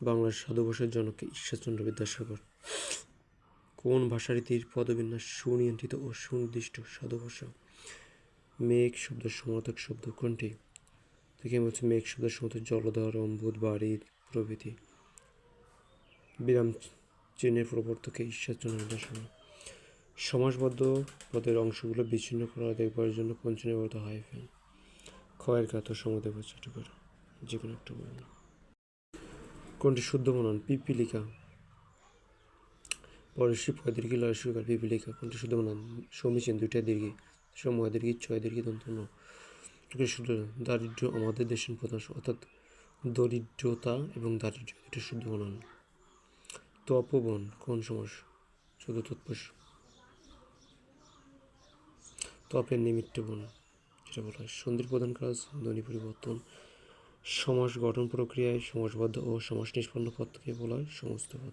বাংলার সাধুভাষার জনক ঈশ্বরচন্দ্র বিদ্যাসাগর। কোন ভাষারীতির পদবিন্যাস সুনিয়ন্ত্রিত ও সুনির্দিষ্ট? সাধুভাষা। মেঘ শব্দের সমার্থক শব্দ কোনটি? দেখে হচ্ছে মেঘ শব্দের সমার্থক জলধর, অম্বুদ, বাড়ি প্রভৃতি। বিরাম চিহ্নের প্রবর্তক ঈশ্বরচন্দ্র বিদ্যাসাগর। সমাসবদ্ধ পদের অংশগুলো বিচ্ছিন্ন করা দেখবার জন্য কোন চিহ্ন ব্যবহৃত হয়? ক্ষয়ের কাত সমুদয় ছোট করে যে কোনো একটা বর্ণ। কোনটি শুদ্ধ বানান? পিপিলিকা। পরশ্রী পয় দীর্ঘি লয় সুকার পিপিলিকা। কোনটি শুদ্ধ বানান? সমীচীন, দুইটা দীর্ঘি, সময় দীর্ঘি, ছয় দীর্ঘি দন্ত ন। শুদ্ধ। দারিদ্র্য আমাদের দেশের প্রধান, অর্থাৎ দরিদ্রতা এবং দারিদ্র্য দুটো শুদ্ধ বানান। তপোবন কোন সমাস? শুধু তৎপুরুষ। তপের নিমিত্ত বন যেটা বলা হয়। সন্ধির প্রধান কাজ ধ্বনি পরিবর্তন। সমাস গঠন প্রক্রিয়ায় সমাসবদ্ধ ও সমাস নিষ্পন্ন পদকে বলা হয় সমস্ত পদ।